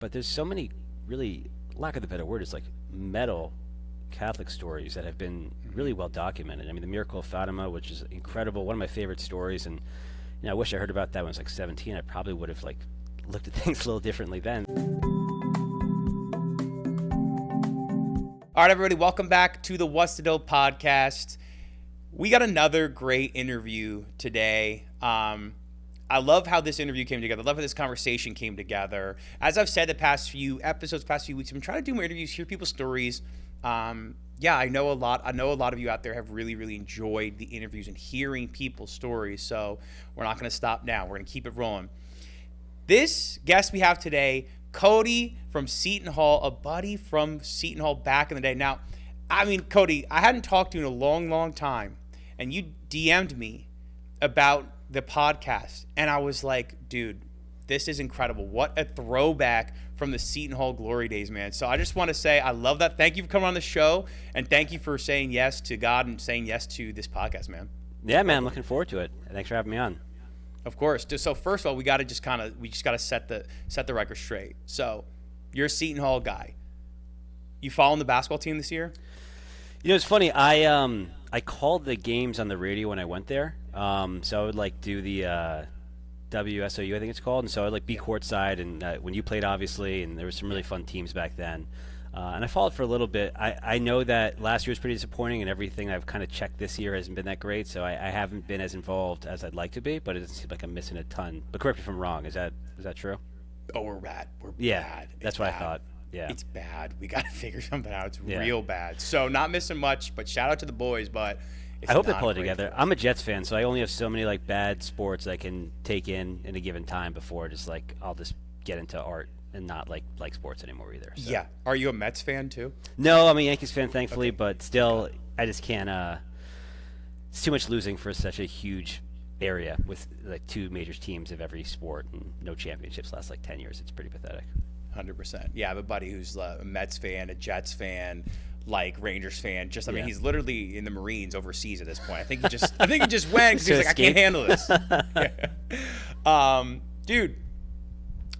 but there's so many really, lack of the better word, is like metal Catholic stories that have been really well documented. I mean, the miracle of Fatima, which is incredible, one of my favorite stories, and I wish I heard about that when I was like 17. I probably would have like looked at things a little differently then. All right, everybody, welcome back to the What's the Dill podcast. We got another great interview today. I love how this interview came together. I love how this conversation came together. As I've said the past few episodes, past few weeks, I've been trying to do more interviews, hear people's stories. I know a lot of you out there have really, really enjoyed the interviews and hearing people's stories. So we're not going to stop now. We're going to keep it rolling. This guest we have today, Cody from Seton Hall, a buddy from Seton Hall back in the day. Now, I mean, Cody, I hadn't talked to you in a long, long time, and you DM'd me about the podcast, and I was like, dude, this is incredible. What a throwback from the Seton Hall glory days, man. So I just want to say I love that. Thank you for coming on the show, and thank you for saying yes to God and saying yes to this podcast, man. Yeah, man, I'm looking forward to it. Thanks for having me on. Of course. So first of all, we got to set the record straight. So you're a Seton Hall guy. You following the basketball team this year? You know, it's funny. I called the games on the radio when I went there. So I would like do the WSOU, I think it's called, and so I'd like be courtside, and when you played, obviously, and there were some really fun teams back then. And I followed for a little bit. I know that last year was pretty disappointing, and everything I've kind of checked this year hasn't been that great, so I haven't been as involved as I'd like to be, but it doesn't seem like I'm missing a ton. But correct me if I'm wrong. Is that true? Oh, we're bad. We're bad. It's That's what bad. I thought. Yeah. It's bad. We got to figure something out. It's real bad. So not missing much, but shout out to the boys, but I hope they pull it together. I'm a Jets fan, so I only have so many like bad sports I can take in a given time before I'll just get into art and not like sports anymore either. So. Yeah. Are you a Mets fan too? No, I'm a Yankees fan, thankfully, but still, I just can't. It's too much losing for such a huge area with like two major teams of every sport and no championships last like 10 years. It's pretty pathetic. 100%. Yeah, I have a buddy who's a Mets fan, a Jets fan, like Rangers fan. I mean, he's literally in the Marines overseas at this point. I think he just went because he's like, I can't handle this. Dude,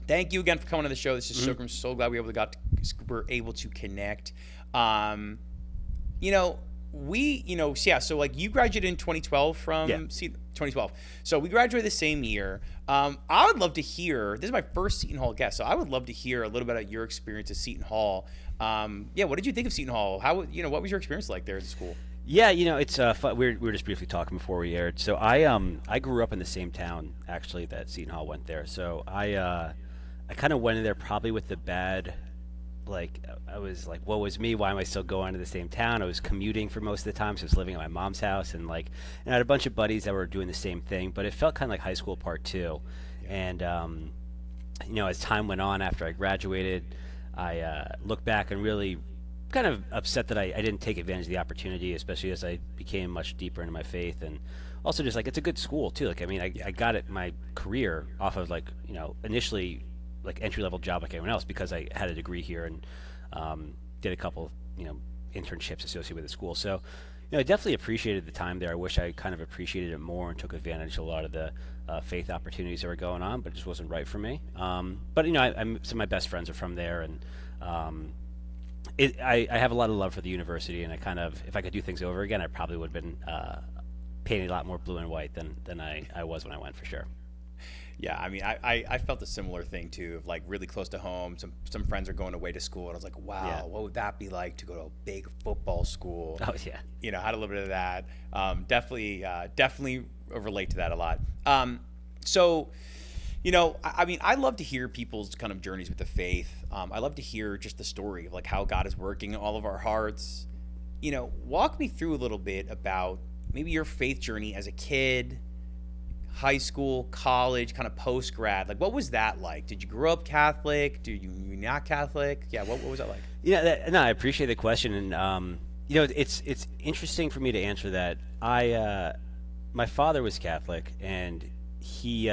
thank you again for coming on the show. This is I'm so glad we were able to connect. So like you graduated in 2012 from 2012. So we graduated the same year. I would love to hear, this is my first Seton Hall guest, so I would love to hear a little bit about your experience at Seton Hall. What did you think of Seton Hall? What was your experience like there at the school? Yeah, it's fun. We were just briefly talking before we aired. So I grew up in the same town actually that Seton Hall went there. So I kind of went in there probably with the bad. Like I was like, what was me? Why am I still going to the same town? I was commuting for most of the time, so I was living at my mom's house, and I had a bunch of buddies that were doing the same thing. But it felt kind of like high school part two. And as time went on after I graduated, I looked back and really kind of upset that I didn't take advantage of the opportunity, especially as I became much deeper into my faith, and also just like it's a good school too. Like I mean, I got my career off of initially. Like entry-level job like everyone else because I had a degree here and did a couple internships associated with the school. So I definitely appreciated the time there. I wish I kind of appreciated it more and took advantage of a lot of the faith opportunities that were going on, but it just wasn't right for me. But some of my best friends are from there, and I have a lot of love for the university, and I kind of, if I could do things over again, I probably would have been painted a lot more blue and white than I was when I went, for sure. Yeah, I mean, I felt a similar thing too, of like really close to home. Some friends are going away to school, and I was like, wow, what would that be like to go to a big football school? Oh yeah. Had a little bit of that. Definitely relate to that a lot. I mean, I love to hear people's kind of journeys with the faith. I love to hear just the story of like how God is working in all of our hearts. Walk me through a little bit about maybe your faith journey as a kid, high school, college, kind of post-grad. Like, what was that like? Did you grow up Catholic? Did you not Catholic? Yeah, what was that like? Yeah, I appreciate the question, and it's interesting for me to answer that. My father was Catholic, and he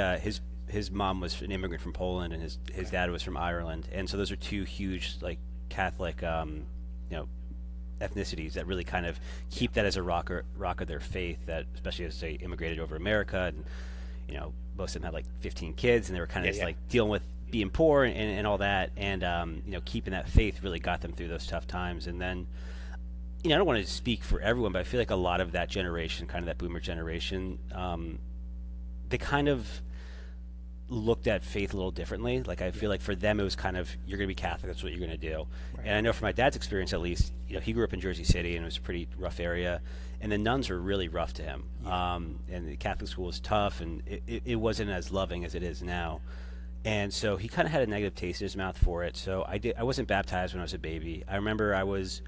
his mom was an immigrant from Poland, and his dad was from Ireland, and so those are two huge like Catholic ethnicities that really kind of keep that as a rock of their faith, that especially as they immigrated over America, and most of them had like 15 kids, and they were kind of like dealing with being poor and all that, and keeping that faith really got them through those tough times. And then, I don't want to speak for everyone, but I feel like a lot of that generation, kind of that boomer generation, they kind of looked at faith a little differently. Like I feel like for them it was kind of, you're going to be Catholic, that's what you're going to do. Right. And I know from my dad's experience at least, he grew up in Jersey City and it was a pretty rough area, and the nuns were really rough to him. And the Catholic school was tough, and it wasn't as loving as it is now. And so he kind of had a negative taste in his mouth for it. So I wasn't baptized when I was a baby. I remember I was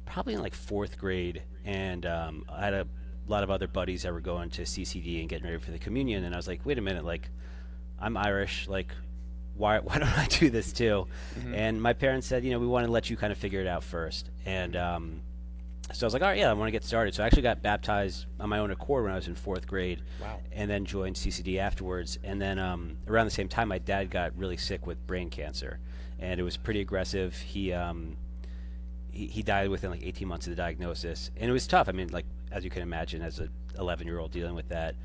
probably in like 4th grade, and I had a lot of other buddies that were going to CCD and getting ready for the communion, and I was like, wait a minute, like, I'm Irish, like, why don't I do this too? Mm-hmm. And my parents said, we want to let you kind of figure it out first. And so I was like, all right, yeah, I want to get started. So I actually got baptized on my own accord when I was in 4th grade. Wow. And then joined CCD afterwards. And then around the same time, my dad got really sick with brain cancer, and it was pretty aggressive. He died within like 18 months of the diagnosis, and it was tough. I mean, like, as you can imagine, as a 11-year-old dealing with that.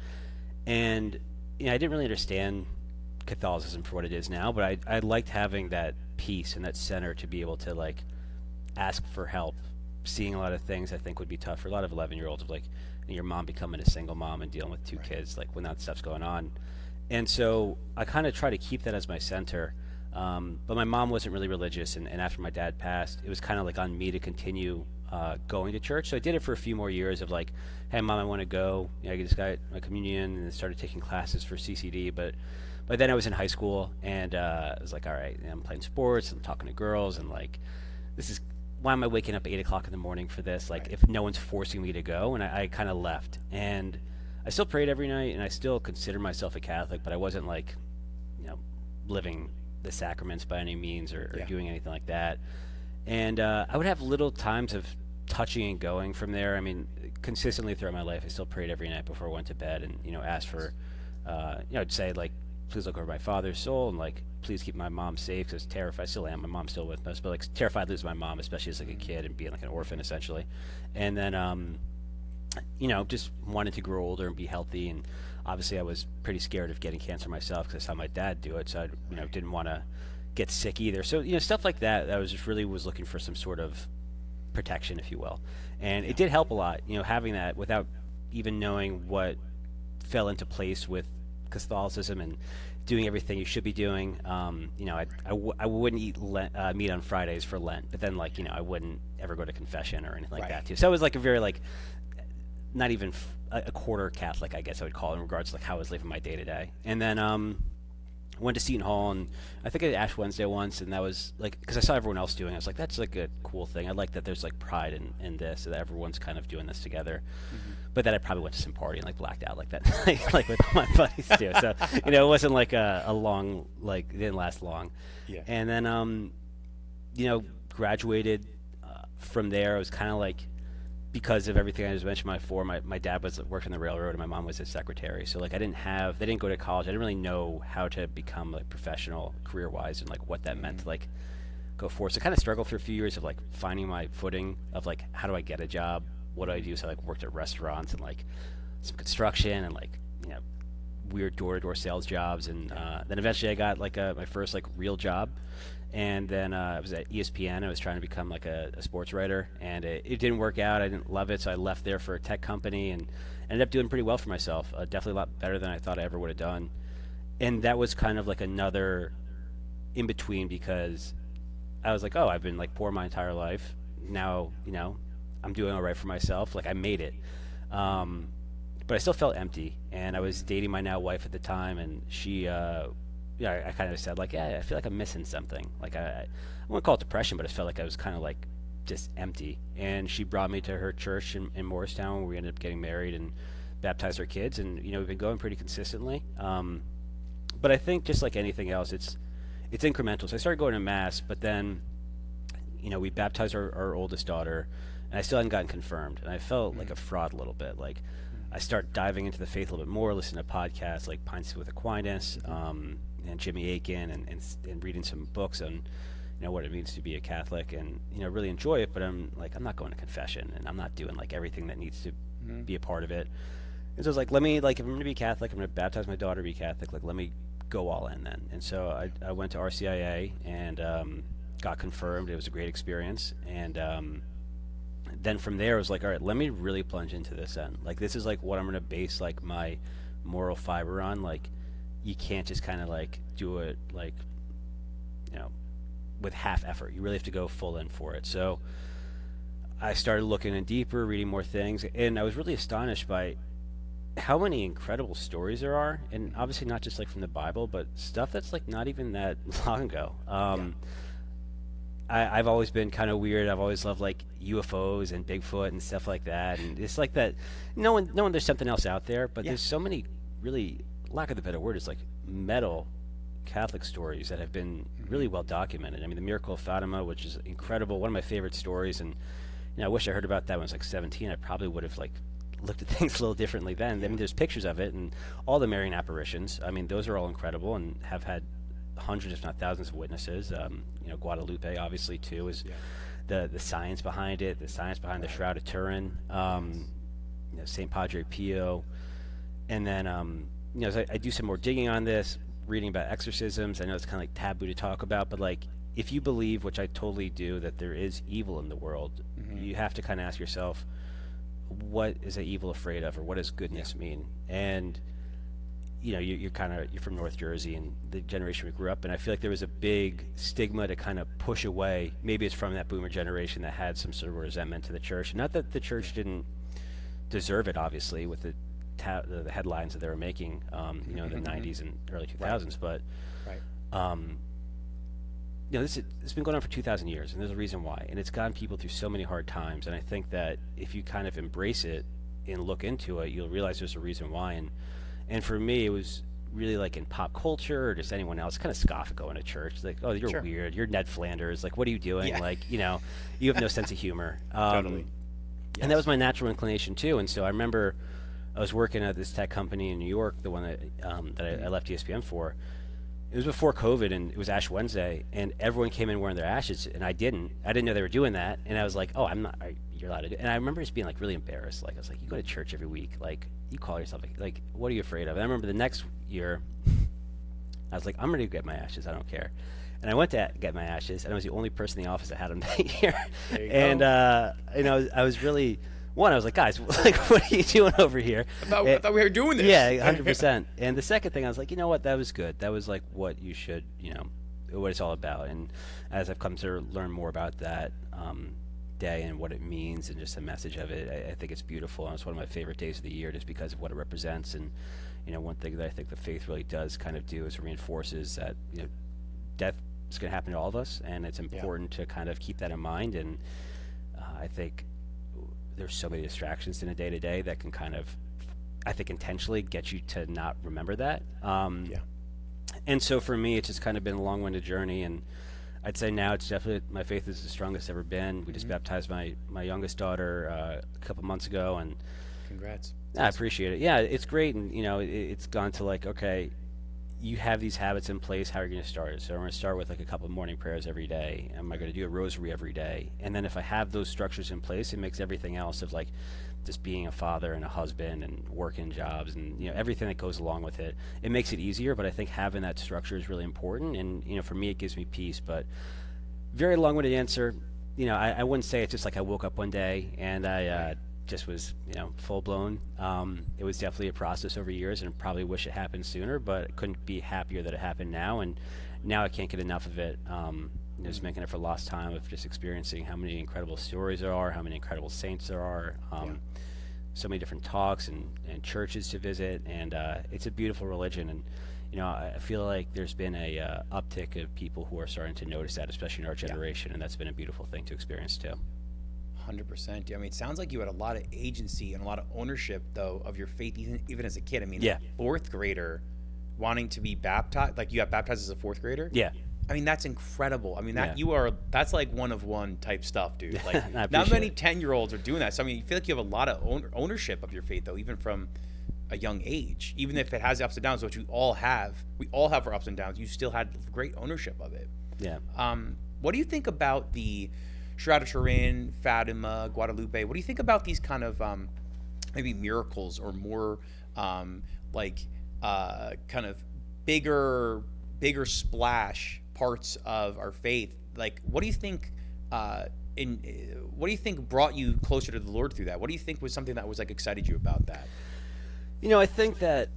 And I didn't really understand Catholicism for what it is now, but I liked having that peace and that center to be able to like ask for help, seeing a lot of things I think would be tough for a lot of 11-year-olds, of like your mom becoming a single mom and dealing with 2 kids, like when that stuff's going on. And so I kind of try to keep that as my center. But my mom wasn't really religious, and after my dad passed, it was kind of like on me to continue going to church. So I did it for a few more years of like, hey mom, I want to go. I just got my communion and started taking classes for CCD. But then I was in high school, and I was like, all right, I'm playing sports, I'm talking to girls, and like, why am I waking up 8 o'clock in the morning for this? Like, if no one's forcing me to go. And I kind of left, and I still prayed every night, and I still consider myself a Catholic, but I wasn't like, living the sacraments by any means or doing anything like that. And I would have little times of touching and going from there. I mean, consistently throughout my life, I still prayed every night before I went to bed, and asked for, I'd say like, please look over my father's soul, and like, please keep my mom safe, because I was terrified. I still am. My mom's still with us, but like terrified to lose my mom, especially as like a kid and being like an orphan essentially. And then, just wanted to grow older and be healthy. And obviously I was pretty scared of getting cancer myself, because I saw my dad do it. So I, didn't want to get sick either. So, stuff like that, I was just really was looking for some sort of protection, if you will. And it did help a lot, having that without even knowing what fell into place with Catholicism and doing everything you should be doing. I wouldn't eat meat on Fridays for Lent, but then like, I wouldn't ever go to confession or anything like that too. So it was like a very like, not even a quarter Catholic, I guess I would call it, in regards to like how I was living my day to day. And then went to Seton Hall, and I think I did Ash Wednesday once, and that was like, because I saw everyone else doing it, I was like, that's like a cool thing. I like that there's like pride in this, so that everyone's kind of doing this together. Mm-hmm. But then I probably went to some party and like blacked out like that like with all my buddies too. So it wasn't like a long, like it didn't last long. Yeah. And then graduated from there. I was kind of like, because of everything I just mentioned before, my dad worked on the railroad, and my mom was his secretary. So like they didn't go to college. I didn't really know how to become like professional career-wise, and like what that meant to like go for. So I kind of struggled for a few years of like finding my footing of like, how do I get a job? What do I do? So I like worked at restaurants and like some construction and like, weird door-to-door sales jobs. And then eventually I got like my first like real job. And then I was at ESPN. I was trying to become like a sports writer, and it didn't work out. I didn't love it, so I left there for a tech company and ended up doing pretty well for myself. Definitely a lot better than I thought I ever would have done. And that was kind of like another in between, because I was like, oh, I've been like poor my entire life. Now, I'm doing all right for myself. Like I made it. But I still felt empty. And I was dating my now wife at the time, and she, I kind of said like, yeah, I feel like I'm missing something. Like I wouldn't call it depression, but I felt like I was kind of like just empty. And she brought me to her church in Morristown, where we ended up getting married and baptized our kids. And, we've been going pretty consistently. But I think just like anything else, it's incremental. So I started going to mass, but then, we baptized our oldest daughter, and I still hadn't gotten confirmed. And I felt like a fraud a little bit. Like I start diving into the faith a little bit more, listening to podcasts like Pints with Aquinas, and Jimmy Akin, and reading some books on, what it means to be a Catholic, and, really enjoy it. But I'm not going to confession, and I'm not doing like everything that needs to be a part of it. And so I was like, let me, like, if I'm going to be Catholic, I'm going to baptize my daughter to be Catholic. Like, let me go all in then. And so I went to RCIA and got confirmed. It was a great experience. And then from there, I was like, all right, let me really plunge into this then. Like, this is like what I'm going to base like my moral fiber on. Like, you can't just kind of like do it like, with half effort. You really have to go full in for it. So I started looking in deeper, reading more things, and I was really astonished by how many incredible stories there are, and obviously not just like from the Bible, but stuff that's like not even that long ago. I've always been kind of weird. I've always loved like UFOs and Bigfoot and stuff like that, and it's like that. No one, there's something else out there, but there's so many really, lack of the better word, is like metal Catholic stories that have been really well documented. I mean, the miracle of Fatima, which is incredible, one of my favorite stories, and I wish I heard about that when I was like 17. I probably would have like looked at things a little differently then. I mean, there's pictures of it and all the Marian apparitions. I mean, those are all incredible and have had hundreds, if not thousands, of witnesses. Guadalupe, obviously, too, is the science behind it, the science behind the Shroud of Turin, St. Padre Pio. And then, as I do some more digging on this, reading about exorcisms, I know it's kind of like taboo to talk about, but like, if you believe, which I totally do, that there is evil in the world, you have to kind of ask yourself, what is the evil afraid of, or what does goodness mean? And you're from North Jersey and the generation we grew up in. I feel like there was a big stigma to kind of push away. Maybe it's from that boomer generation that had some sort of resentment to the church. Not that the church didn't deserve it, obviously, with the headlines that they were making, in the 90s and early 2000s. But it's been going on for 2,000 years, and there's a reason why. And it's gotten people through so many hard times. And I think that if you kind of embrace it and look into it, you'll realize there's a reason why. And for me, it was really like in pop culture or just anyone else kind of scoff at going to church. It's like, oh, you're weird. You're Ned Flanders. Like, what are you doing? Yeah. Like, you have no sense of humor. Totally. Yes. And that was my natural inclination too. And so I remember I was working at this tech company in New York, the one that I left ESPN for. It was before COVID, and it was Ash Wednesday, and everyone came in wearing their ashes, and I didn't know they were doing that, and I was like, oh, I'm not, you're allowed to do it. And I remember just being like really embarrassed. Like, I was like, you go to church every week, like, you call yourself, like, what are you afraid of? And I remember the next year, I was like, I'm ready to get my ashes, I don't care. And I went to get my ashes, and I was the only person in the office that had them that year. And I was really, I was like, guys, like, what are you doing over here? I thought we were doing this. Yeah, 100%. And the second thing, I was like, you know what, that was good. That was like what you should, what it's all about. And as I've come to learn more about that day and what it means and just the message of it, I think it's beautiful. And it's one of my favorite days of the year just because of what it represents. And, one thing that I think the faith really does kind of do is it reinforces that, death is going to happen to all of us. And it's important to kind of keep that in mind. And I think there's so many distractions in a day-to-day that can kind of, I think, intentionally get you to not remember that. And so for me, it's just kind of been a long-winded journey, and I'd say now it's definitely, my faith is the strongest it's ever been. We just baptized my youngest daughter a couple months ago, and congrats. I appreciate it. Yeah, it's great, and it's gone to like, okay, you have these habits in place, how are you going to start it? So I'm going to start with like a couple of morning prayers every day. Am I going to do a rosary every day? And then if I have those structures in place, it makes everything else of like just being a father and a husband and working jobs and everything that goes along with it. It makes it easier, but I think having that structure is really important. And for me, it gives me peace. But very long-winded answer. I wouldn't say it's just like I woke up one day and I just was full blown. It was definitely a process over years, and probably wish it happened sooner, but couldn't be happier that it happened now. And now I can't get enough of it. Just making it for lost time of just experiencing how many incredible stories there are, how many incredible saints there are, so many different talks and churches to visit, and it's a beautiful religion. And I feel like there's been a uptick of people who are starting to notice that, especially in our generation, and that's been a beautiful thing to experience too. 100%. I mean, it sounds like you had a lot of agency and a lot of ownership, though, of your faith, even as a kid. I mean, fourth grader wanting to be baptized, like you got baptized as a fourth grader? Yeah. I mean, that's incredible. I mean, that's like one of one type stuff, dude. Like, not many 10-year-olds are doing that. So, I mean, you feel like you have a lot of ownership of your faith, though, even from a young age. Even if it has ups and downs, which we all have our ups and downs, you still had great ownership of it. Yeah. What do you think about the Shroud of Turin, Fatima, Guadalupe? What do you think about these kind of maybe miracles or more kind of bigger splash parts of our faith, like what do you think what do you think brought you closer to the Lord through that? What do you think was something that was like excited you about that? I think that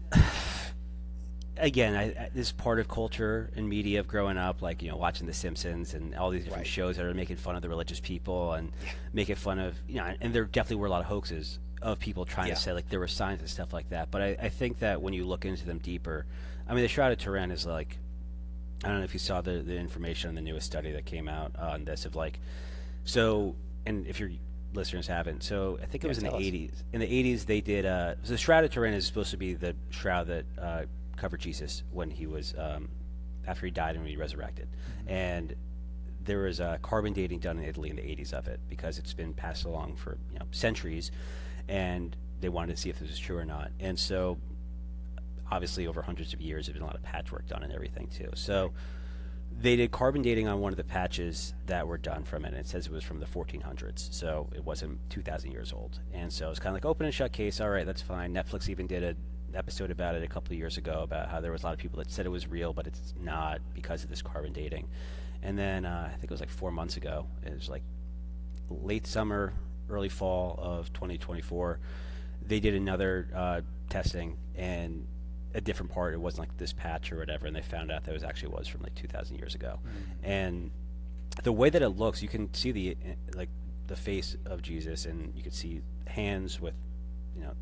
again, this is part of culture and media of growing up, like watching The Simpsons and all these different shows that are making fun of the religious people and making fun of and there definitely were a lot of hoaxes of people trying to say like there were signs and stuff like that. But I think that when you look into them deeper, I mean, the Shroud of Turin is like, I don't know if you saw the information on the newest study that came out on this of like, so, and if your listeners haven't, so I think it was in the 80s. In the 80s, they did, so the Shroud of Turin is supposed to be the shroud that covered Jesus when he was, after he died and he resurrected. And there was carbon dating done in Italy in the 80s of it because it's been passed along for centuries, and they wanted to see if this was true or not. And so, obviously, over hundreds of years, there's been a lot of patchwork done and everything too. So they did carbon dating on one of the patches that were done from it, and it says it was from the 1400s, so it wasn't 2,000 years old. And so it's kind of like open and shut case. All right, that's fine. Netflix even did an episode about it a couple of years ago about how there was a lot of people that said it was real, but it's not because of this carbon dating. And then I think it was like 4 months ago. It was like late summer, early fall of 2024. They did another testing, and a different part, it wasn't like this patch or whatever, and they found out that it actually was from like 2,000 years ago. And the way that it looks, you can see the face of Jesus, and you can see hands with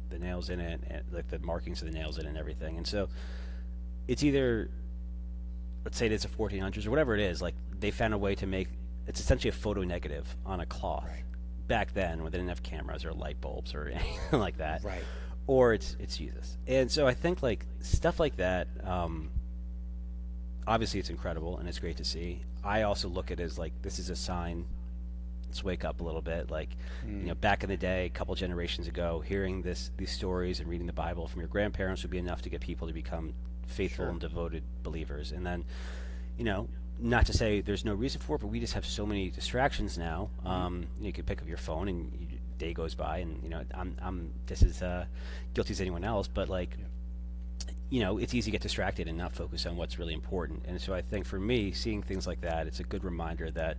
the nails in it, and like the markings of the nails in it and everything. And so it's either, let's say it's a 1400s or whatever it is, like they found a way to make it's essentially a photo negative on a cloth back then when they didn't have cameras or light bulbs or anything like that. Right. Or it's Jesus. And so I think like stuff like that, obviously it's incredible and it's great to see. I also look at it as like, this is a sign. Let's wake up a little bit. Like, back in the day, a couple generations ago, hearing these stories and reading the Bible from your grandparents would be enough to get people to become faithful and devoted believers. And then, not to say there's no reason for it, but we just have so many distractions now. You can pick up your phone and day goes by, and I'm just as guilty as anyone else, but like it's easy to get distracted and not focus on what's really important. And so I think for me, seeing things like that, it's a good reminder that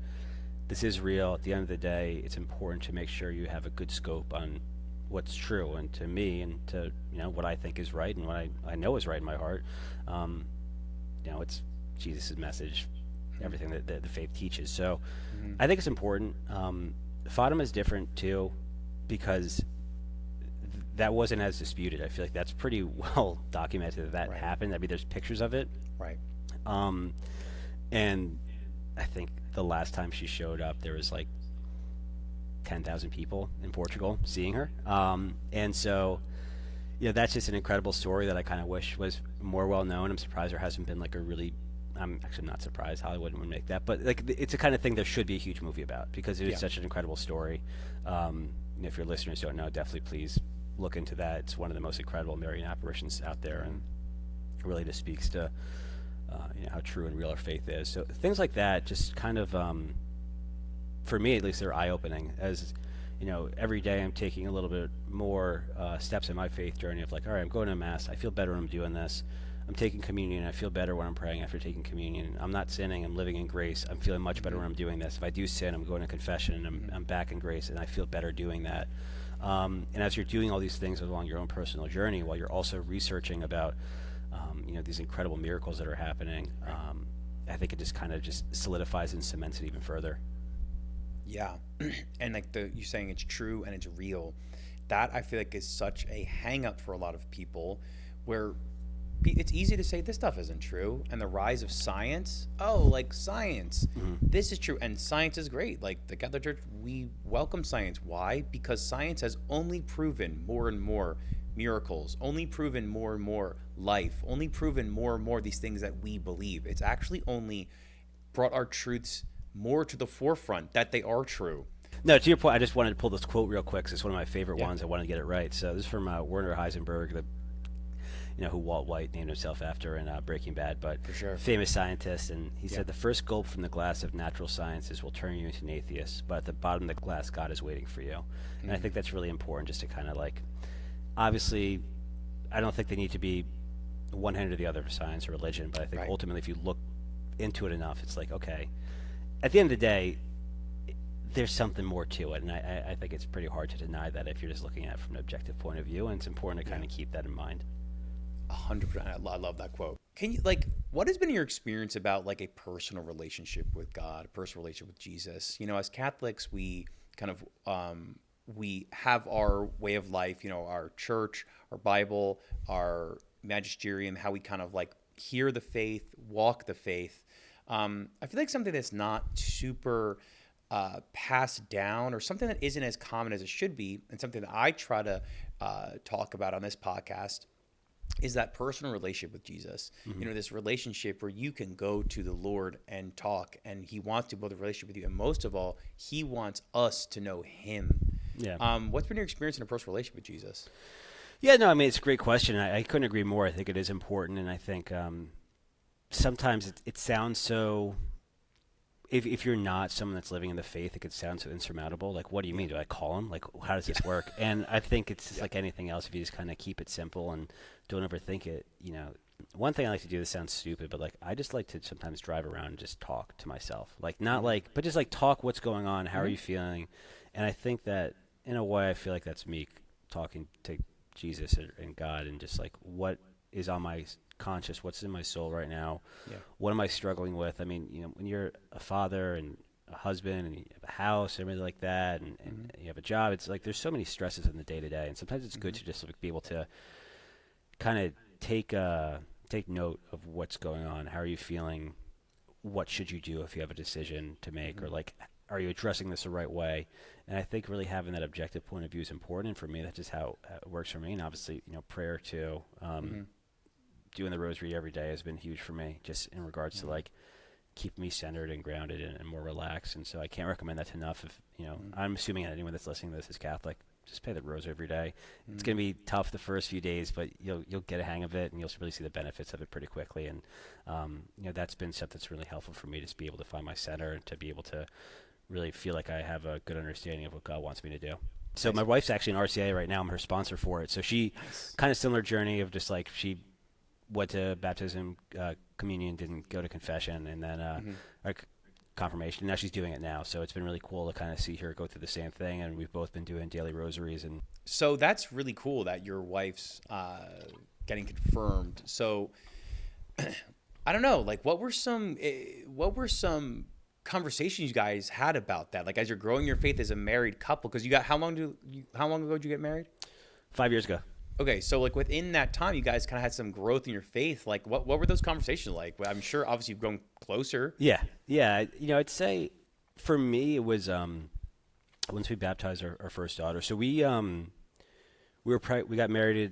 this is real. At the end of the day, it's important to make sure you have a good scope on what's true, and to me, and to what I think is right and what I know is right in my heart. It's Jesus' message, everything that the faith teaches. So I think it's important. Fatima is different too, because that wasn't as disputed. I feel like that's pretty well documented that happened. I mean, there's pictures of it. Right. And I think the last time she showed up, there was like 10,000 people in Portugal seeing her. And so, that's just an incredible story that I kind of wish was more well known. I'm surprised there hasn't been like a really, I'm actually not surprised Hollywood would make that, but like it's the kind of thing there should be a huge movie about, because it is such an incredible story. If your listeners don't know, definitely please look into that. It's one of the most incredible Marian apparitions out there, and it really just speaks to how true and real our faith is. So things like that just kind of, for me at least, they're eye-opening. As every day I'm taking a little bit more steps in my faith journey of like, all right, I'm going to Mass. I feel better when I'm doing this. I'm taking communion. I feel better when I'm praying after taking communion. I'm not sinning. I'm living in grace. I'm feeling much better when I'm doing this. If I do sin, I'm going to confession, and I'm back in grace, and I feel better doing that. And as you're doing all these things along your own personal journey, while you're also researching about these incredible miracles that are happening, I think it just kind of just solidifies and cements it even further. Yeah. And like you saying it's true and it's real, that I feel like is such a hang up for a lot of people, where it's easy to say this stuff isn't true. And the rise of science, like science, this is true, and science is great. Like the Catholic Church, we welcome science. Why? Because science has only proven more and more miracles, only proven more and more life, only proven more and more these things that we believe. It's actually only brought our truths more to the forefront, that they are true. No, to your point, I just wanted to pull this quote real quick, 'cause it's one of my favorite ones. I wanted to get it right. So this is from Werner Heisenberg, who Walt White named himself after in Breaking Bad, but famous scientist. And he said, the first gulp from the glass of natural sciences will turn you into an atheist, but at the bottom of the glass, God is waiting for you. And I think that's really important, just to kind of like, obviously, I don't think they need to be one hand or the other of science or religion, but I think Right. ultimately, if you look into it enough, it's like, okay, at the end of the day, there's something more to it, and I think it's pretty hard to deny that if you're just looking at it from an objective point of view, and it's important to kind of keep that in mind. 100%. I love that quote. Can you, like, what has been your experience about like a personal relationship with God, a personal relationship with Jesus? You know, as Catholics, we kind of we have our way of life. You know, our church, our Bible, our magisterium, how we kind of like hear the faith, walk the faith. I feel like something that's not super passed down, or something that isn't as common as it should be, and something that I try to talk about on this podcast is that personal relationship with Jesus. You know, this relationship where you can go to the Lord and talk, and he wants to build a relationship with you. And most of all, he wants us to know him. Yeah. What's been your experience in a personal relationship with Jesus? Yeah, no, I mean, it's a great question. I couldn't agree more. I think it is important, and I think sometimes it sounds so. If you're not someone that's living in the faith, it could sound so insurmountable. Like, what do you mean? Do I call him? Like, how does this work? And I think it's just like anything else. If you just kind of keep it simple and don't overthink it, you know. One thing I like to do, this sounds stupid, but like I just like to sometimes drive around and just talk to myself. Like, not like, but just like talk what's going on, how are you feeling? And I think that in a way, I feel like that's me talking to Jesus and God, and just like what is on my conscious, what's in my soul right now, what am I struggling with? I mean, you know, when you're a father and a husband and you have a house and everything like that, and you have a job, it's like there's so many stresses in the day to day, and sometimes it's good to just like be able to kind of take note of what's going on. How are you feeling? What should you do if you have a decision to make, or like, are you addressing this the right way? And I think really having that objective point of view is important. And for me, that's just how it works for me. And obviously, you know, prayer too. Doing the rosary every day has been huge for me, just in regards to like keep me centered and grounded and more relaxed. And so I can't recommend that enough. If you know, I'm assuming that anyone that's listening to this is Catholic, just pray the rosary every day. It's going to be tough the first few days, but you'll get a hang of it, and you'll really see the benefits of it pretty quickly. And you know, that's been something that's really helpful for me, to be able to find my center and to be able to really feel like I have a good understanding of what God wants me to do. So my wife's actually an RCA right now. I'm her sponsor for it. So she kind of similar journey of just like she went to baptism, communion, didn't go to confession, and then confirmation. Now she's doing it now, so it's been really cool to kind of see her go through the same thing, and we've both been doing daily rosaries. And so that's really cool that your wife's getting confirmed. So I don't know, like what were some conversations you guys had about that, like as you're growing your faith as a married couple? Because you got how long ago did you get married? 5 years ago. Okay, so like within that time, you guys kind of had some growth in your faith. Like, what were those conversations like? Well, I'm sure, obviously, you've grown closer. Yeah. You know, I'd say for me it was once we baptized our first daughter. So we got married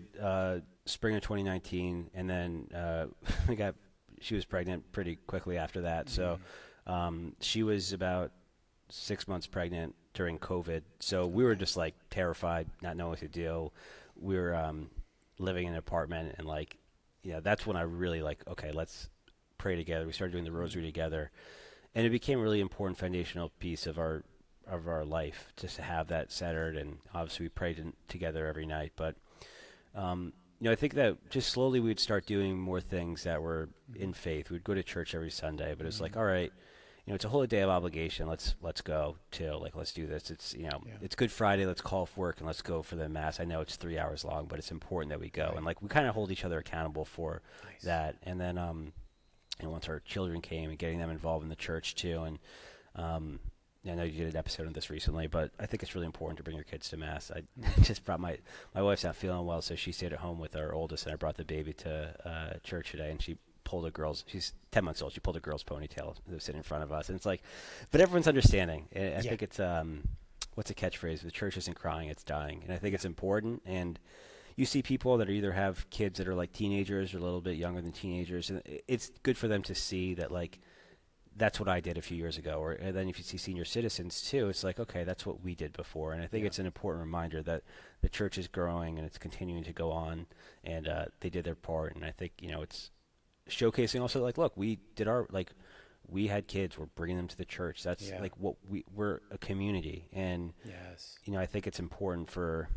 spring of 2019, and then she was pregnant pretty quickly after that. So she was about 6 months pregnant during COVID. So we were just like terrified, not knowing what to do. We were living in an apartment, and like, that's when I really like, okay, let's pray together. We started doing the rosary together, and it became a really important foundational piece of our life, just to have that centered. And obviously we prayed together every night, but I think that just slowly we'd start doing more things that were in faith. We'd go to church every Sunday, but it was like, all right, it's a whole day of obligation. Let's go to, like, let's do this. It's, it's Good Friday. Let's call off work and let's go for the Mass. I know it's 3 hours long, but it's important that we go. Right. And like, we kind of hold each other accountable for that. And then, once our children came, and getting them involved in the church too. And, I know you did an episode on this recently, but I think it's really important to bring your kids to Mass. I just brought my wife's not feeling well, so she stayed at home with our oldest, and I brought the baby to church today, and she pulled she's 10 months old. She pulled a girl's ponytail that was sitting in front of us. And it's like, but everyone's understanding. I think it's, what's a catchphrase? The church isn't crying, it's dying. And I think it's important. And you see people that either have kids that are like teenagers or a little bit younger than teenagers. And it's good for them to see that, like, that's what I did a few years ago. And then if you see senior citizens too, it's like, okay, that's what we did before. And I think it's an important reminder that the church is growing and it's continuing to go on, and they did their part. And I think, it's showcasing also, like, look, we did we had kids, we're bringing them to the church. That's like what we're a community. And I think it's important for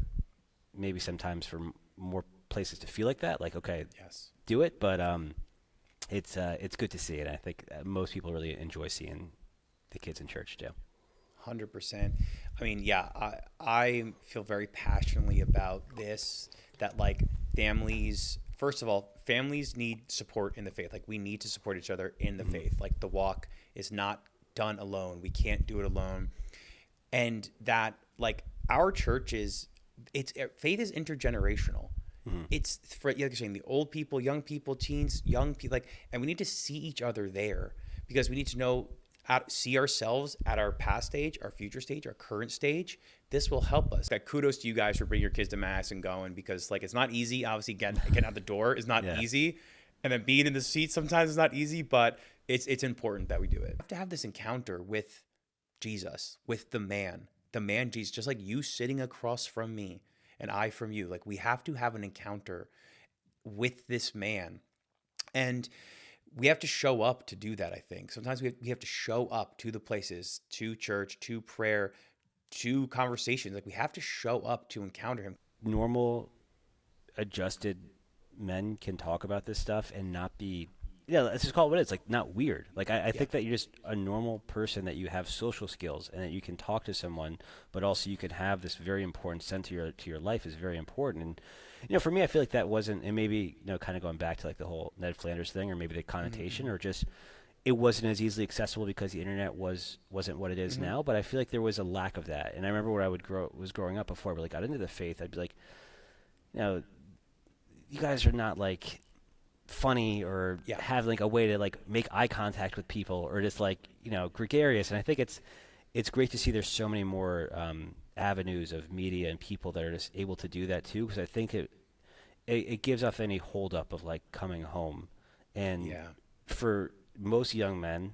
maybe sometimes for more places to feel like that. Like, okay, Yes. do it. But it's good to see it. I think most people really enjoy seeing the kids in church too. 100%. I mean, yeah, I feel very passionately about this, that like families, first of all, families need support in the faith. Like we need to support each other in the faith. Like the walk is not done alone. We can't do it alone. And that like our church is, faith is intergenerational. It's for, like you're saying, the old people, young people, teens, young people, like, and we need to see each other there because we need to know, see ourselves at our past stage, our future stage, our current stage. This will help us. Like, kudos to you guys for bringing your kids to mass and going, because like it's not easy. Obviously, getting out the door is not easy, and then being in the seat sometimes is not easy. But it's important that we do it. We have to have this encounter with Jesus, with the man Jesus, just like you sitting across from me and I from you. Like we have to have an encounter with this man, and we have to show up to do that. I think sometimes we have to show up to the places, to church, to prayer, to conversations. Like we have to show up to encounter him. Normal, adjusted men can talk about this stuff and not be, let's just call it what it is, like not weird. Like I think that you're just a normal person, that you have social skills and that you can talk to someone, but also you can have this very important sense to your life is very important. And for me, I feel like that wasn't, and maybe kind of going back to like the whole Ned Flanders thing, or maybe the connotation, or just it wasn't as easily accessible because the internet wasn't what it is now. But I feel like there was a lack of that. And I remember when I was growing up before I really got into the faith, I'd be like, you guys are not like funny or have like a way to like make eye contact with people, or just like gregarious. And I think it's great to see there's so many more avenues of media and people that are just able to do that too, because I think it gives off any hold up of like coming home. And for most young men,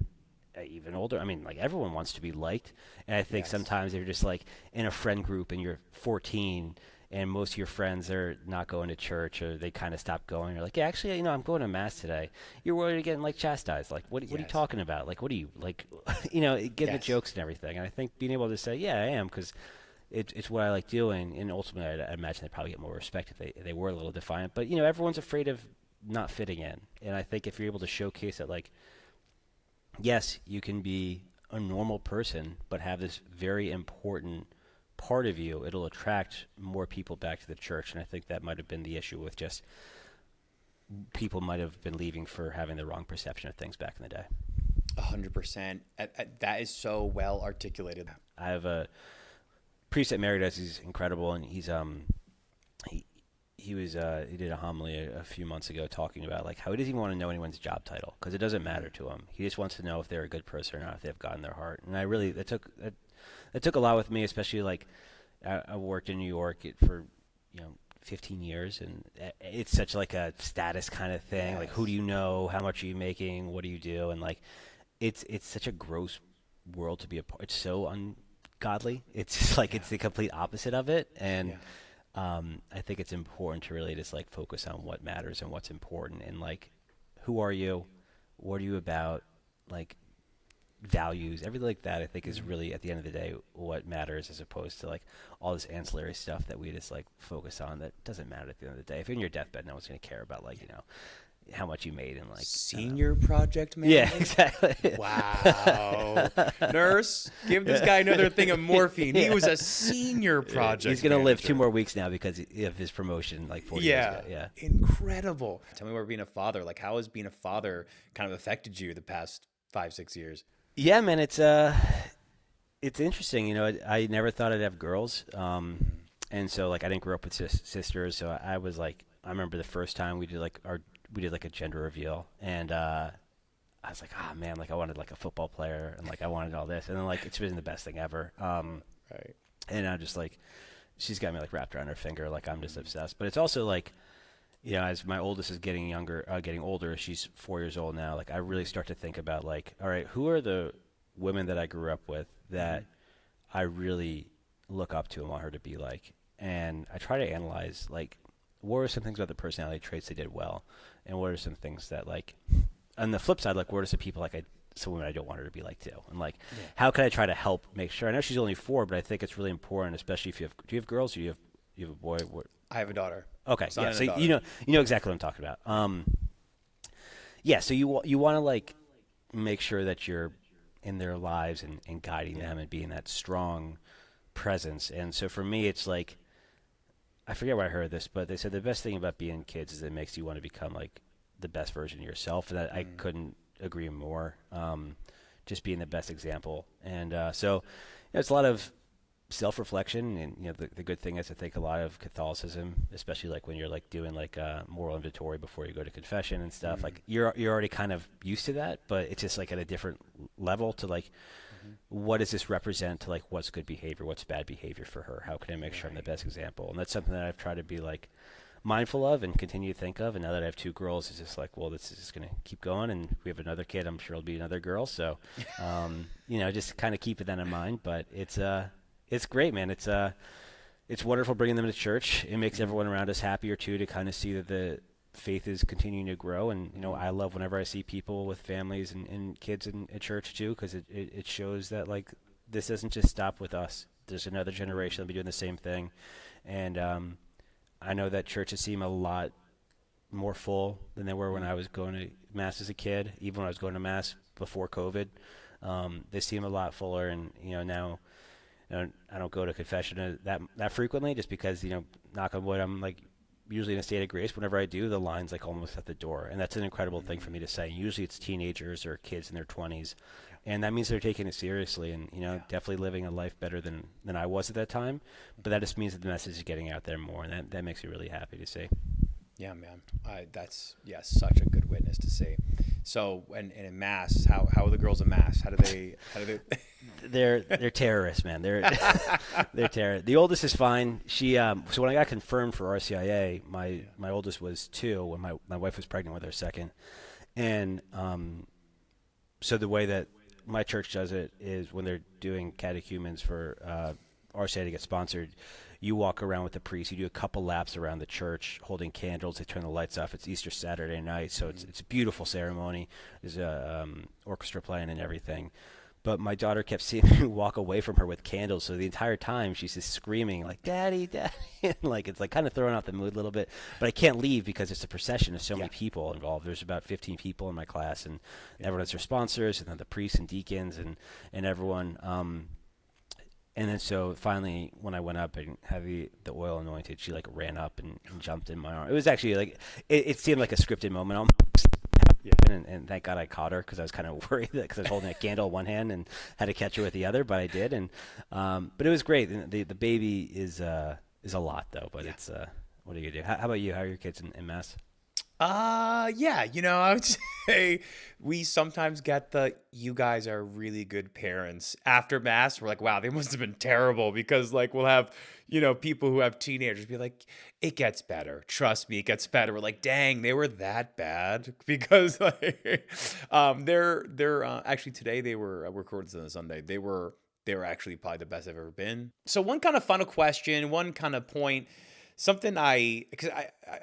even older, I mean, like everyone wants to be liked, and I think sometimes they're just like in a friend group and you're 14 and most of your friends are not going to church, or they kind of stop going. You're like, yeah, actually, I'm going to mass today. You're worried of getting like chastised. Like, what are you talking about? Like, what are you like? Get the jokes and everything. And I think being able to say, yeah, I am, because it's what I like doing. And ultimately, I imagine they probably get more respect if they were a little defiant. But everyone's afraid of not fitting in. And I think if you're able to showcase that, like, yes, you can be a normal person, but have this very important part of you, it'll attract more people back to the church. And I think that might have been the issue with just people might have been leaving for having the wrong perception of things back in the day. 100%. That is so well articulated. I have a priest that married us. He's incredible, and he's he did a homily a few months ago talking about like how he doesn't even want to know anyone's job title, because it doesn't matter to him. He just wants to know if they're a good person or not, if they have God in their heart. And that took a lot with me, especially like I worked in New York for 15 years, and it's such like a status kind of thing. Like, who do you know? How much are you making? What do you do? And like, it's such a gross world to be a part. It's so ungodly. It's just like it's the complete opposite of it. And I think it's important to really just like focus on what matters and what's important, and like, who are you? What are you about? Like, values, everything like that, I think is really at the end of the day what matters, as opposed to like all this ancillary stuff that we just like focus on that doesn't matter at the end of the day. If you're in your deathbed, no one's going to care about like how much you made and like senior project man. Yeah, exactly. Wow. Nurse, give this guy another thing of morphine. He was a senior project. He's going to live 2 more weeks now because of his promotion like 4 years ago. Yeah. Incredible. Tell me about being a father. Like, how has being a father kind of affected you the past 5-6 years? Yeah, man, it's interesting. I never thought I'd have girls, and so like I didn't grow up with sisters. So I was like, I remember the first time we did like a gender reveal, and I was like, oh man, like I wanted like a football player, and like I wanted all this, and then like it's been the best thing ever. Right. And I just like, she's got me like wrapped around her finger, like I'm just obsessed. But it's also like, as my oldest is getting older, she's 4 years old now. Like I really start to think about like, all right, who are the women that I grew up with that I really look up to and want her to be like? And I try to analyze like, what are some things about the personality traits they did well, and what are some things that like, on the flip side, like what are some people like some women I don't want her to be like too, and like how can I try to help make sure? I know she's only 4, but I think it's really important, especially if do you have girls or you have a boy? I have a daughter. Okay, son yeah. and So a daughter. you know exactly what I'm talking about. Yeah. So you want to like make sure that you're in their lives and guiding Yeah. them and being that strong presence. And so for me, it's like I forget where I heard this, but they said the best thing about being kids is it makes you want to become like the best version of yourself, and I Mm. couldn't agree more. Just being the best example, and so it's a lot of self-reflection, and the good thing is I think a lot of Catholicism, especially like when you're like doing like moral inventory before you go to confession and stuff, Mm. like you're already kind of used to that, but it's just like at a different level to like Hmm. what does this represent to like what's good behavior, what's bad behavior for her, how can I make sure I'm the Right. best example, and that's something that I've tried to be like mindful of and continue to think of. And now that I have two girls, it's just like, well, this is just going to keep going. And we have another kid, I'm sure it'll be another girl. So, just kind of keeping that in mind. But it's great, man. It's wonderful bringing them to church. It makes Mm. everyone around us happier too to kind of see that the faith is continuing to grow. And Mm. I love whenever I see people with families and kids in at church too, because it shows that like this doesn't just stop with us. There's another generation that'll be doing the same thing, and I know that churches seem a lot more full than they were when Mm. I was going to mass as a kid. Even when I was going to mass before COVID, they seem a lot fuller. And now I don't go to confession that frequently, just because knock on wood, I'm like usually in a state of grace. Whenever I do, the line's like almost at the door, and that's an incredible thing for Mm. me to say. Usually, it's teenagers or kids in their 20s, and that means they're taking it seriously and Yeah. definitely living a life better than I was at that time. But that just means that the message is getting out there more, and that makes me really happy to see. Yeah, man. That's yes, such a good witness to see. So, and in mass, how are the girls in mass? How do they? They're terrorists, man. They're terrorists. The oldest is fine. She so when I got confirmed for RCIA, my Yeah. my oldest was 2 when my wife was pregnant with her second, and so the way that my church does it is when they're doing catechumens for RCIA to get sponsored, you walk around with the priest. You do a couple laps around the church, holding candles. They turn the lights off. It's Easter Saturday night, so Mm. it's a beautiful ceremony. There's a orchestra playing and everything. But my daughter kept seeing me walk away from her with candles, so the entire time she's just screaming like "Daddy, Daddy!" and like it's like kind of throwing out the mood a little bit. But I can't leave because it's a procession. There's so Yeah. many people involved. There's about 15 people in my class, and Yeah. everyone has their sponsors, and then the priests and deacons and everyone. And then so finally, when I went up and had the oil anointed, she like ran up and jumped in my arm. It was actually like it seemed like a scripted moment almost. Yeah. And thank God I caught her because I was kind of worried because I was holding a candle in one hand and had to catch her with the other, but I did. And but it was great. And the baby is a lot though, but Yeah. it's what are you gonna do? How about you? How are your kids in mass? Yeah, I would say we sometimes get the you guys are really good parents. After mass, we're like, wow, they must have been terrible because like we'll have, people who have teenagers be like, it gets better. Trust me, it gets better. We're like, dang, they were that bad because like they're actually today we're recording this on a Sunday. They were actually probably the best I've ever been. So one kind of final question, one kind of point something because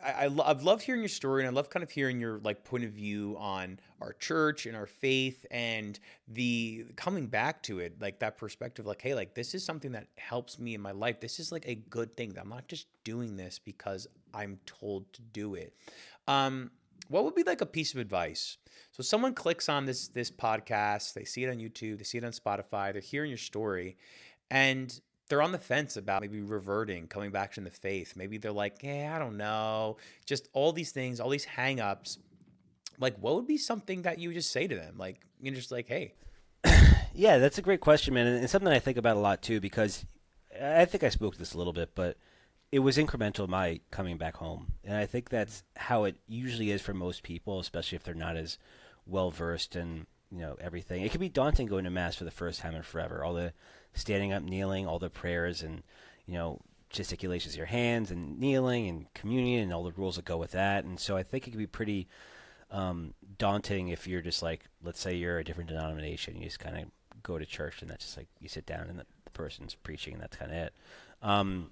I've loved hearing your story and I love kind of hearing your like point of view on our church and our faith and the coming back to it, like that perspective, like, hey, like this is something that helps me in my life. This is like a good thing that I'm not just doing this because I'm told to do it. What would be like a piece of advice? So someone clicks on this podcast, they see it on YouTube, they see it on Spotify, they're hearing your story, and they're on the fence about maybe reverting, coming back to the faith. Maybe they're like, yeah, I don't know. Just all these things, all these hangups. Like, what would be something that you would just say to them? Like, just like, hey, Yeah, that's a great question, man, and something I think about a lot too because I think I spoke to this a little bit, but it was incremental my coming back home, and I think that's how it usually is for most people, especially if they're not as well versed in everything. It can be daunting going to mass for the first time in forever. All the standing up, kneeling, all the prayers, and gesticulations of your hands, and kneeling, and communion, and all the rules that go with that. And so I think it can be pretty daunting if you're just like, let's say you're a different denomination, you just kind of go to church, and that's just like you sit down and the person's preaching, and that's kind of it. Um,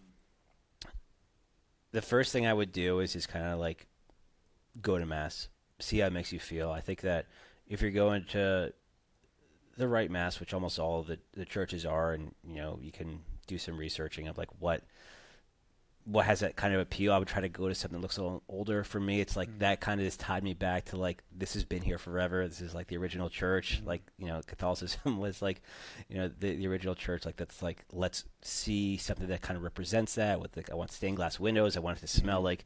the first thing I would do is just kind of like go to mass, see how it makes you feel. I think that if you're going to the right mass, which almost all of the churches are, and you can do some researching of like what what has that kind of appeal. I would try to go to something that looks a little older. For me, it's like that kind of just tied me back to like, this has been here forever. This is like the original church. Like, Catholicism was like, the original church. Like, that's like, let's see something that kind of represents that with like, I want stained glass windows. I want it to smell like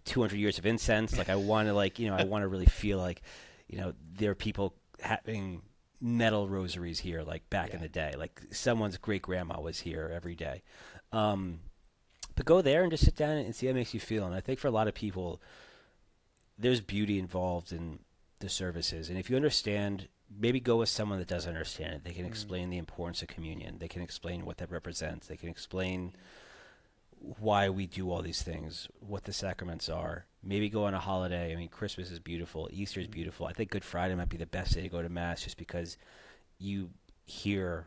200 years of incense. Like, I want to like, I want to really feel like, there are people having metal rosaries here, like back in the day, like someone's great grandma was here every day. But go there and just sit down and see how it makes you feel. And I think for a lot of people, there's beauty involved in the services. And if you understand, maybe go with someone that does understand it. They can explain the importance of communion. They can explain what that represents. They can explain why we do all these things, what the sacraments are. Maybe go on a holiday. I mean, Christmas is beautiful. Easter is beautiful. I think Good Friday might be the best day to go to Mass, just because you hear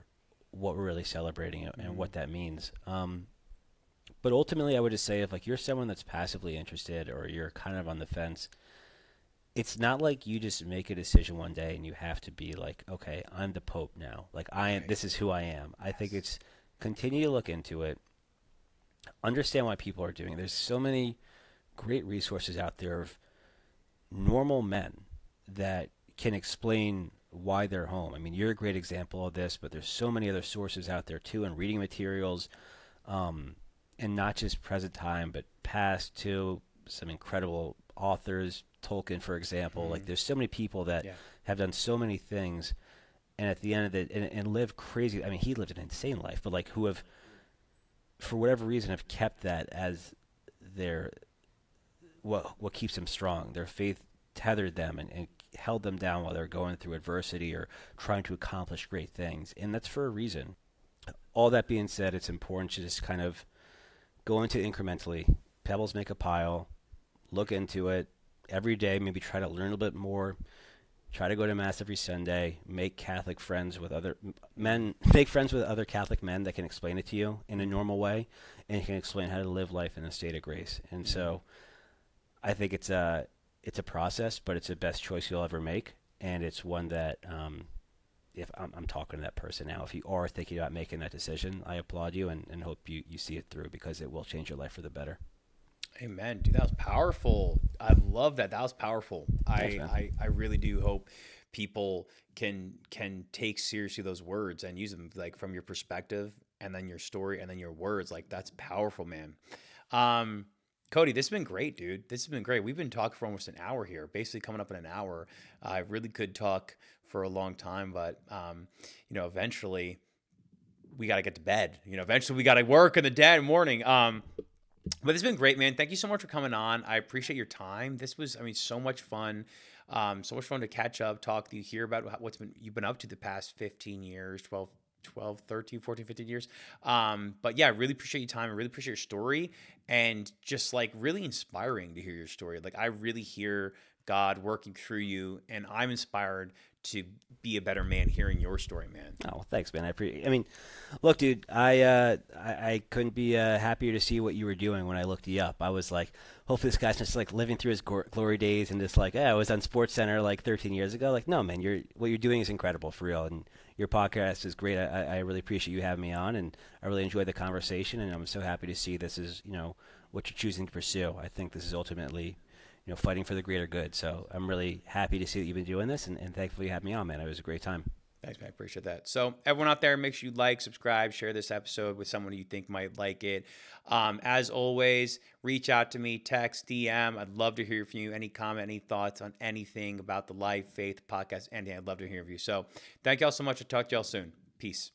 what we're really celebrating and what that means. But ultimately, I would just say, if like you're someone that's passively interested or you're kind of on the fence, it's not like you just make a decision one day and you have to be like, okay, I'm the Pope now. Like, I am. This is who I am. I think it's continue to look into it, understand why people are doing it. There's so many great resources out there of normal men that can explain why they're home. I mean, you're a great example of this, but there's so many other sources out there too, and reading materials. And not just present time, but past too. Some incredible authors, Tolkien, for example. Like, there's so many people that have done so many things, and at the end of it, and lived crazy. I mean, he lived an insane life, but like, who have, for whatever reason, have kept that as their what keeps them strong. Their faith tethered them and held them down while they're going through adversity or trying to accomplish great things, and that's for a reason. All that being said, it's important to just kind of go into it incrementally. Pebbles make a pile. Look into it every day. Maybe try to learn a little bit more. Try to go to Mass every Sunday. Make Catholic friends with other men. Make friends with other Catholic men that can explain it to you in a normal way, and can explain how to live life in a state of grace. And so, I think it's a process, but it's the best choice you'll ever make, and it's one that. If I'm talking to that person now, if you are thinking about making that decision, I applaud you and hope you see it through, because it will change your life for the better. Amen, dude. That was powerful. I love that. That was powerful. Thanks, I really do hope people can take seriously those words and use them, like, from your perspective, and then your story, and then your words. Like, that's powerful, man. Cody, this has been great, dude. This has been great. We've been talking for almost an hour here, basically coming up in an hour. I really could talk for a long time, but eventually we got to get to bed. Eventually we got to work in the dead morning. But it's been great, man. Thank you so much for coming on. I appreciate your time. This was, so much fun. So much fun to catch up, talk to you, hear about you've been up to the past 15 years, 12, 13, 14, 15 years. But yeah, I really appreciate your time. I really appreciate your story, and just like really inspiring to hear your story. Like, I really hear God working through you, and I'm inspired to be a better man hearing your story, man. Oh, thanks, man. I mean, look, dude, I couldn't be happier to see what you were doing when I looked you up. I was like, hopefully this guy's just like living through his glory days and just like, I was on Sports Center like 13 years ago. Like, no, man, what you're doing is incredible, for real, and your podcast is great. I really appreciate you having me on, and I really enjoyed the conversation, and I'm so happy to see this is, what you're choosing to pursue. I think this is ultimately, fighting for the greater good. So I'm really happy to see that you've been doing this, and thankful you had me on, man. It was a great time. Thanks, man. I appreciate that. So everyone out there, make sure you like, subscribe, share this episode with someone you think might like it. As always, reach out to me, text, DM. I'd love to hear from you. Any comment, any thoughts on anything about the life, faith, podcast, anything. I'd love to hear from you. So thank y'all so much. I'll talk to y'all soon. Peace.